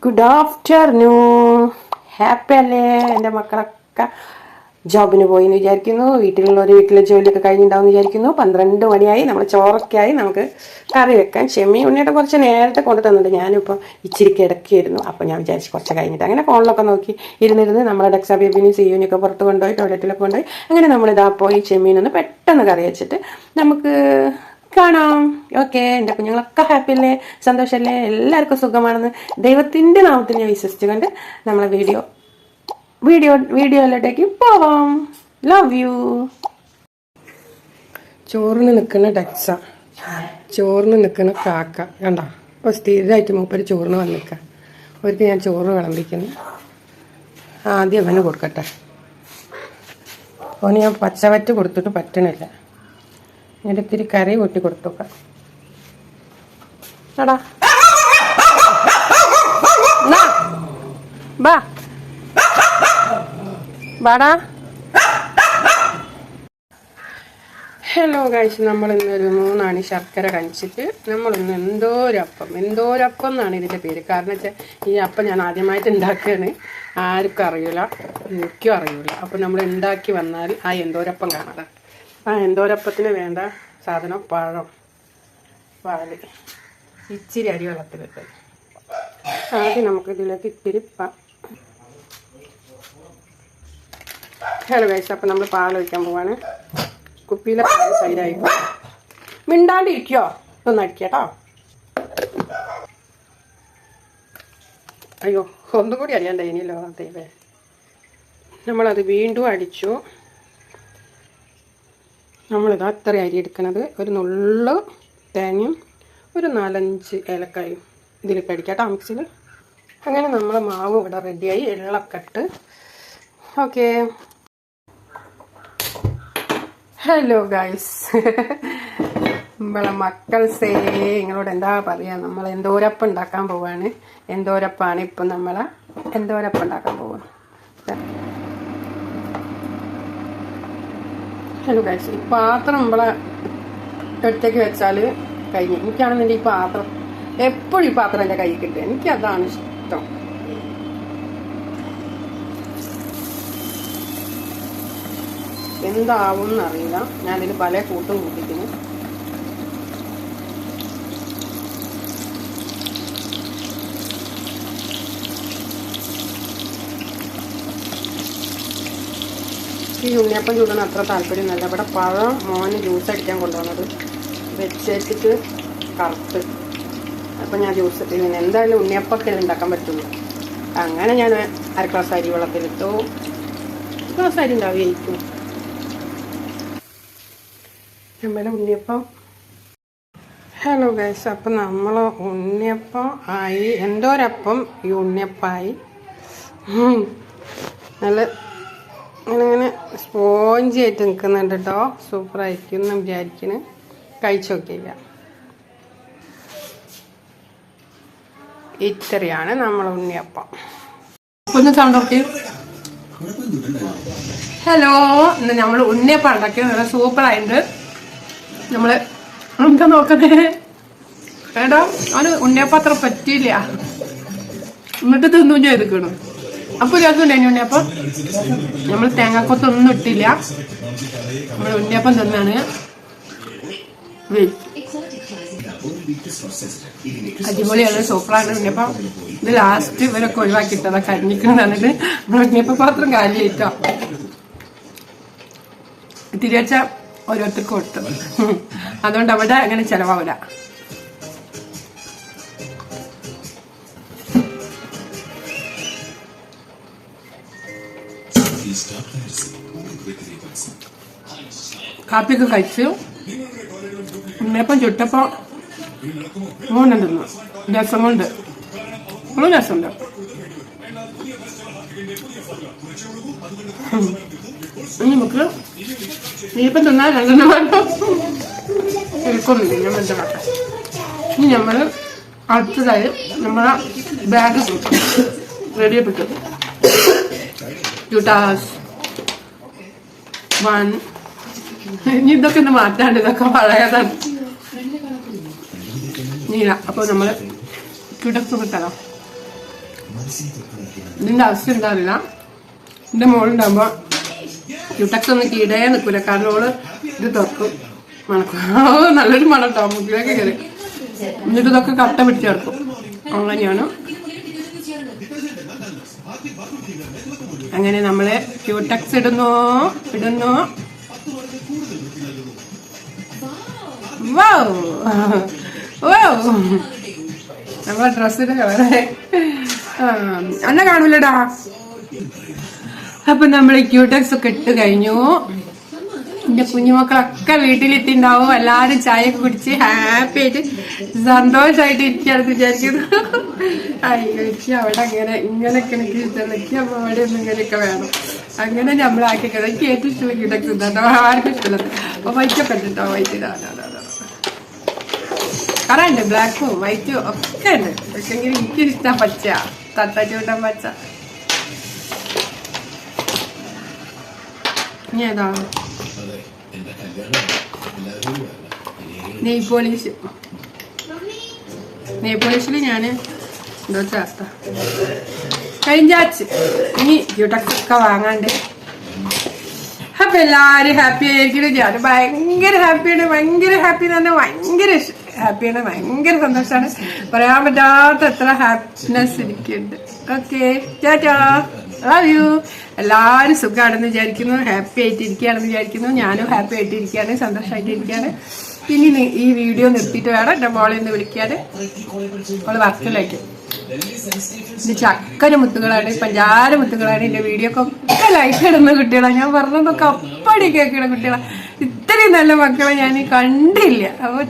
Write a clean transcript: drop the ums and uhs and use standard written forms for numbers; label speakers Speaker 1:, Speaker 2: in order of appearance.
Speaker 1: Good afternoon. Happy അല്ലേ? എൻ്റെ മക്കളൊക്കെ ജോബിന് പോയി എന്ന് വിചാരിക്കുന്നു. വീട്ടിലെ ജോലിയൊക്കെ കഴിഞ്ഞിട്ടുണ്ടാവും വിചാരിക്കുന്നു. 12 മണിയായി. നമ്മൾ ചോറൊക്കെ ആയി. നമുക്ക് കറി വെക്കാൻ ചെമ്മീൻ ഉണ്ണിയുടെ കുറച്ച് നേരത്തെ കൊണ്ട് തന്നിട്ടുണ്ട്. ഞാനിപ്പോൾ ഇച്ചിരി കിടക്കിയിരുന്നു. അപ്പോൾ ഞാൻ വിചാരിച്ചു കുറച്ച് കഴിഞ്ഞിട്ട് അങ്ങനെ ഫോണിലൊക്കെ നോക്കി ഇരുന്നിരുന്ന് നമ്മളെ ഡെക്സാ ബേബിനെയും സിയുനെയൊക്കെ പുറത്ത് കൊണ്ടുപോയി ടോയ്ലറ്റിലൊക്കെ കൊണ്ടുപോയി അങ്ങനെ നമ്മളിതാ പോയി ചെമ്മീനൊന്ന് പെട്ടെന്ന് കറി വെച്ചിട്ട് നമുക്ക് കാണാം. ഓക്കെ, എൻ്റെ കുഞ്ഞുങ്ങളൊക്കെ ഹാപ്പി അല്ലേ? സന്തോഷമല്ലേ? എല്ലാവർക്കും സുഖമാണെന്ന് ദൈവത്തിൻ്റെ നാമത്തിൽ ഞാൻ വിശ്വസിച്ചുകൊണ്ട് നമ്മളെ വീഡിയോയിലോട്ടേക്ക് പോവാം. Love you. ചോറിന് നിൽക്കുന്ന ഡെക്സ, ചോറിന് നിൽക്കുന്ന കാക്ക കണ്ടോ? അപ്പോൾ സ്ഥിരമായിട്ട് മൂപ്പര് ചോറിന് വന്നിക്കുക. അവർക്ക് ഞാൻ ചോറ് വിളമ്പിക്കുന്നു. ആദ്യം അവന് കൊടുക്കട്ടെ. അവന് ഞാൻ പച്ചവറ്റ് കൊടുത്തിട്ട് പറ്റണില്ല. എന്നിട്ട് ഇത്തിരി കറി കൂട്ടി കൊടുത്തോക്കാം. എടാ ബാ ബാടാ. ഹലോ ഗൈസ്, നമ്മളിന്നൊരു 3 അണി ശർക്കര കഴിച്ചിട്ട് നമ്മളിന്ന് എന്തോരപ്പം എന്നാണ് ഇതിൻ്റെ പേര്. കാരണം വെച്ചാൽ ഈ അപ്പം ഞാൻ ആദ്യമായിട്ട് ഉണ്ടാക്കുകയാണ്. ആർക്കും അറിയില്ല, എനിക്കും അറിയില്ല. അപ്പം നമ്മൾ ഉണ്ടാക്കി വന്നാൽ ആ എന്തോരപ്പം കാണാതെ. ആ എന്തോരപ്പത്തിന് വേണ്ട സാധനം പഴം, പാല്, ഇച്ചിരി അരി വെള്ളത്തിലിട്ട്. ആദ്യം നമുക്കിതിലേക്ക് ഇത്തിരി ഹലോ ഗൈസ്, അപ്പം നമ്മൾ പാൽ ഒഴിക്കാൻ പോവാണ്. കുപ്പിയിലെ പാൽ സൈഡായി മിണ്ടാണ്ടിരിക്കോ? ഇതൊന്ന് അടിക്കട്ടോ. അയ്യോ, ഒന്നും കൂടി അറിയാണ്ടേ ഇനിയല്ലോ ദൈവേ. നമ്മളത് വീണ്ടും അടിച്ചു. നമ്മളിതാ അത്ര അരി എടുക്കണത്. ഒരു നുള്ളു തേങ്ങയും ഒരു 4-5 ഏലക്കായും ഇതിലിട്ട് അടിക്കാട്ടോ മിക്സിയിൽ. അങ്ങനെ നമ്മളെ മാവ് ഇവിടെ റെഡിയായി. എള്ളൊക്കെ ഇട്ട് ഓക്കെ. ഹലോ ഗൈസ്, നമ്മളെ മക്കൾസേ നിങ്ങളോട് എന്താ പറയുക, നമ്മൾ എന്തോരപ്പം ഉണ്ടാക്കാൻ പോവാണ്. എന്തോരപ്പാണ് ഇപ്പം നമ്മളെ എന്തോരപ്പം ഉണ്ടാക്കാൻ പോവുക. ഹലോ ഗൈസ്, ഈ പാത്രം നമ്മളെ അടുത്തേക്ക് വെച്ചാൽ കഴിഞ്ഞു. എനിക്കാണെന്നുണ്ടെങ്കിൽ ഈ പാത്രം എപ്പോഴും ഈ പാത്രം എൻ്റെ കൈ കിട്ടുക. എനിക്കതാണ് ഇഷ്ടം. എന്താവും എന്നറിയില്ല. ഞാനിതിൽ പല കൂട്ടും കൂട്ടിക്കുന്നു. ഈ ഉണ്ണിയപ്പം ചൂടുന്ന അത്ര താല്പര്യം നല്ല. ഇവിടെ പഴം മോന് ജ്യൂസ് അടിക്കാൻ കൊണ്ടുവന്നത് വെച്ചിട്ട് കറുത്ത്. അപ്പം ഞാൻ ജ്യൂസ് ഇട്ടിങ്ങനെ എന്തായാലും ഉണ്ണിയപ്പൊക്കെ ഉണ്ടാക്കാൻ പറ്റുള്ളൂ. അങ്ങനെ ഞാൻ 1/2 ഗ്ലാസ് അരി വെള്ളത്തിലിട്ടു. 1 ഗ്ലാസ് അരി ഉണ്ടാവുകയായിരിക്കും നമ്മളെ ഉണ്ണിയപ്പം. ഹലോ ഗൈസ്, അപ്പം നമ്മൾ ഉണ്ണിയപ്പം ആയി. എന്തോരപ്പം ഈ ഉണ്ണിയപ്പമായി. നല്ല അങ്ങനെ സ്പോഞ്ചി ആയിട്ട് നിൽക്കുന്നുണ്ട് കേട്ടോ. സൂപ്പറായിരിക്കും എന്ന് വിചാരിക്കുന്നു. കഴിച്ചു നോക്കിയില്ല. ഇത്രയാണ് നമ്മൾ ഉണ്ണിയപ്പം. ഒന്ന് സൗണ്ട് ഓക്കെ. ഹലോ, ഇന്ന് നമ്മൾ ഉണ്ണിയപ്പം ഉണ്ടാക്കിയത് നല്ല സൂപ്പറായിട്ടുണ്ട്. നമ്മൾ എന്താ നോക്കണേ ഏടാ, അവന് ഉണ്ണിയപ്പം അത്ര പറ്റിയില്ല. എന്നിട്ട് തിന്നു ചെയ്തിക്കണം. അപ്പോൾ രസമുണ്ടായിരുന്നു ഉണ്ണിയപ്പം. നമ്മൾ തേങ്ങാക്കൊത്തൊന്നും ഇട്ടില്ല. നമ്മൾ ഉണ്ണിയപ്പം തിന്നാണ്. അടിപൊളിയാണ്, സൂപ്പറാണ് ഉണ്ണിയപ്പം. ഇത് ലാസ്റ്റ് ഇവരൊക്കെ ഒഴിവാക്കിയിട്ടതാ കരിഞ്ഞിക്കണം എന്നിട്ട് നമ്മൾ ഉണ്ണിയപ്പം പാത്രം കാലിയായിട്ടോ. തിരിച്ച ഓരോരുത്തർക്കും കൊടുത്തു. അതുകൊണ്ട് അവിടെ അങ്ങനെ ചിലവാവില്ല. കാപ്പിയൊക്കെ കഴിച്ചു. ഉണ്ണിയപ്പം ചുട്ടപ്പോൾ 3 തിന്നു. രസം കൊണ്ട് 3 രസമുണ്ട്. നമുക്ക് നീപ്പം തിന്നാൽ 2 വേണം. എടുക്കൊന്നുമില്ല. ഞാൻ എന്താ പറയാം. ഇനി നമ്മൾ അടുത്തതായി നമ്മളെ ബാഗ് റെഡിയാപ്പെട്ടു. 2 ടാസ് 1. ഇനി ഇതൊക്കെ ഒന്ന് മാറ്റാണ്ട്, ഇതൊക്കെ പഴയതാണ്. നീല. അപ്പോൾ നമ്മൾ കിടക്ക് കിട്ടണം. ഇതിൻ്റെ ആവശ്യം ഉണ്ടാവില്ല. എൻ്റെ മോളുണ്ടാകുമ്പോൾ ക്യൂടെക്സ് ഒന്നും കീടേ നിൽക്കില്ല. കാരണം ഓള് ഇത് തുറക്കും, മണക്കും. നല്ലൊരു മണം കേട്ടോ മുക്കിലൊക്കെ കയറി. എന്നിട്ട് ഇതൊക്കെ കട്ട പിടിച്ച് ചേർക്കും. അങ്ങനെയാണ്. അങ്ങനെ നമ്മള് ക്യൂടെക്സ് ഇടുന്നു. നമ്മളെ ഡ്രസ്സിന്റെ കളറേ അന്ന കാണൂലടാ. അപ്പൊ നമ്മള് ക്യൂടെക്സ് ഒക്കെ ഇട്ട് കഴിഞ്ഞു. എന്റെ കുഞ്ഞുമക്കളൊക്കെ വീട്ടിലെത്തിണ്ടാവും. എല്ലാരും ചായ ഒക്കെ കുടിച്ച് ഹാപ്പി ആയിട്ട് സന്തോഷമായിട്ട് ഇരിക്കുകയാണെന്ന് വിചാരിക്കുന്നു. അയ്യോ അവിടെ ഇങ്ങനെയൊക്കെ എനിക്ക് ഇഷ്ടമല്ല. അപ്പൊ അവിടെ ഒന്നും ഇങ്ങനെയൊക്കെ വേണം. അങ്ങനെ നമ്മളാക്കിയത് എനിക്ക് ഏറ്റവും ഇഷ്ടമുള്ള ക്യൂടെക്സ് ഇതാട്ടോ. ആർക്കും ഇഷ്ടമുള്ളത്. അപ്പൊ വൈറ്റൊക്കെ ഉണ്ട് കേട്ടോ. വൈറ്റ് കളറുണ്ട്, ബ്ലാക്കും വൈറ്റും ഒക്കെ ഉണ്ട്. പക്ഷെ എനിക്കിഷ്ടം പച്ച, തട്ടച്ചൂട്ടൻ പച്ച. ഇനി ഏതാ നെയ് പോളിഷിൽ ഞാൻ എന്തോ ചേർത്ത കഴിഞ്ഞാച്ച്. ഇനി ക്യൂടെക്സ് ഒക്കെ വാങ്ങാണ്ട്. അപ്പൊ എല്ലാരും ഹാപ്പി ആയിരിക്കും. ഞാൻ ഭയങ്കര ഹാപ്പിയാണ്. ഭയങ്കര ഹാപ്പി എന്ന് പറഞ്ഞാൽ ഭയങ്കര ഹാപ്പിയാണ്. ഭയങ്കര സന്തോഷമാണ്. പറയാൻ പറ്റാത്ത എത്ര ഹാപ്പിനെസ് എനിക്കുണ്ട്. Okay, Tata, love you. എല്ലാവരും സുഖമാണെന്ന് വിചാരിക്കുന്നു. ഹാപ്പി ആയിട്ട് ഇരിക്കുകയാണെന്ന് വിചാരിക്കുന്നു. ഞാനും ഹാപ്പി ആയിട്ട് ഇരിക്കുകയാണ്, സന്തോഷമായിട്ട് ഇരിക്കുകയാണ്. പിന്നെ ഈ വീഡിയോ നിർത്തിയിട്ട് വേണം എൻ്റെ മോളെ ഒന്ന് വിളിക്കാൻ. അവള് വർക്കിലേക്ക് ഇത് ചക്കര മുത്തുകളാണ്, പഞ്ചാര മുത്തുകളാണ്. എൻ്റെ വീഡിയോ ഒക്കെ ലൈക്ക് ഇടുന്ന കുട്ടികളാണ്. ഞാൻ പറഞ്ഞതൊക്കെ അപ്പടി കേൾക്കുന്ന കുട്ടികളാണ്. ഇത്രയും നല്ല മക്കളെ ഞാൻ കണ്ടില്ല. അപ്പോൾ